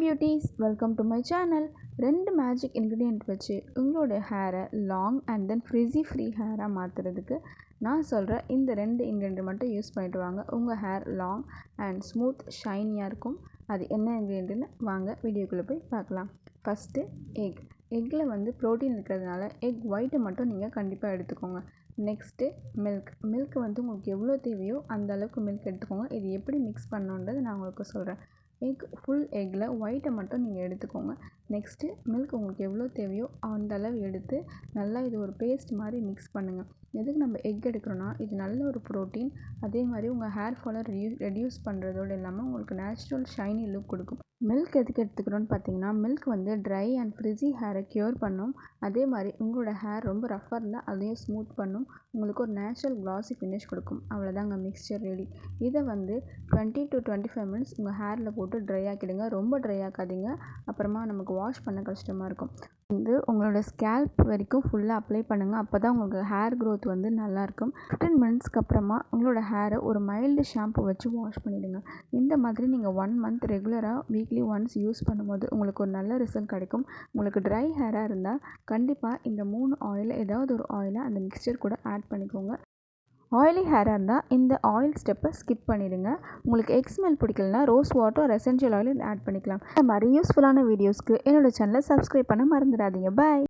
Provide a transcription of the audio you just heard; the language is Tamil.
Beauties, welcome to my channel. 2 magic ingredient வச்சு உங்களோட ஹேரை long and then frizzy free ஹேராக மாற்றுறதுக்கு நான் சொல்கிற இந்த 2 இன்க்ரீடியன்ட் மட்டும் யூஸ் பண்ணிட்டு வாங்க. உங்கள் ஹேர் லாங் அண்ட் ஸ்மூத் ஷைனியாக இருக்கும். அது என்ன இன்க்ரீடியன்ட்னு வாங்க வீடியோக்குள்ளே போய் பார்க்கலாம். ஃபஸ்ட்டு எக்கில் வந்து ப்ரோட்டீன் இருக்கிறதுனால எக் ஒயிட்டை மட்டும் நீங்கள் கண்டிப்பாக எடுத்துக்கோங்க. நெக்ஸ்ட்டு மில்க் வந்து உங்களுக்கு எவ்வளோ தேவையோ அந்த அளவுக்கு மில்க் எடுத்துக்கோங்க. இது எப்படி மிக்ஸ் பண்ணணுன்றது நான் உங்களுக்கு சொல்கிறேன். ஃபுல் எக்கில் ஒயிட்டை மட்டும் நீங்கள் எடுத்துக்கோங்க. நெக்ஸ்ட்டு மில்க் உங்களுக்கு எவ்வளோ தேவையோ அந்த அளவு எடுத்து நல்லா இது ஒரு பேஸ்ட் மாதிரி மிக்ஸ் பண்ணுங்கள். எதுக்கு நம்ம எக் எடுக்கிறோன்னா, இது நல்ல ஒரு ப்ரோட்டீன். அதே மாதிரி உங்கள் ஹேர் ஃபாலை ரெடியூஸ் பண்ணுறதோடு இல்லாமல் உங்களுக்கு நேச்சுரல் ஷைனி லுக் கொடுக்கும். மில்க் எதுக்கு எடுத்துக்கிறோன்னு பார்த்தீங்கன்னா, மில்க் வந்து ட்ரை அண்ட் ஃப்ரிஸி ஹேரை க்யூர் பண்ணும். அதே மாதிரி உங்களோட ஹேர் ரொம்ப ரஃப்பாக இருந்தால் அதையும் ஸ்மூத் பண்ணும். உங்களுக்கு ஒரு நேச்சுரல் க்ளாஸி ஃபினிஷ் கொடுக்கும். அவ்வளோதாங்க, மிக்ஸ்சர் ரெடி. இதை வந்து 20 to 25 மினிட்ஸ் உங்கள் ஹேரில் போட்டு ட்ரை ஆக்கிடுங்க. ரொம்ப ட்ரை ஆக்காதீங்க, அப்புறமா நமக்கு வாஷ் பண்ண கஷ்டமாக இருக்கும். வந்து உங்களோட ஸ்கேல்ப் வரைக்கும் ஃபுல்லாக அப்ளை பண்ணுங்கள். அப்போ தான் உங்களுக்கு ஹேர் க்ரோத் வந்து நல்லாயிருக்கும். 15 மினிட்ஸ்க்கு அப்புறமா உங்களோட ஹேரை ஒரு மைல்டு ஷாம்பு வச்சு வாஷ் பண்ணிவிடுங்க. இந்த மாதிரி நீங்கள் 1 மந்த் ரெகுலராக வீக்லி ஒன்ஸ் யூஸ் பண்ணும்போது உங்களுக்கு ஒரு நல்ல ரிசல்ட் கிடைக்கும். உங்களுக்கு ட்ரை ஹேராக இருந்தால் கண்டிப்பாக இந்த 3 ஆயில் ஏதாவது ஒரு ஆயிலை அந்த மிக்ஸ்சர் கூட ஆட் பண்ணிக்கோங்க. ஆயிலி ஹேராக இருந்தால் இந்த ஆயில் ஸ்டெப்பை ஸ்கிப் பண்ணிடுங்க. உங்களுக்கு எக் ஸ்மெல் பிடிக்கலனா rose water essential oil add பண்ணிக்கலாம். இந்த மாதிரி யூஸ்ஃபுல்லான வீடியோஸ்க்கு என்னோட சேனலை சப்ஸ்கிரைப் பண்ண மறந்துடாதீங்க. பாய்.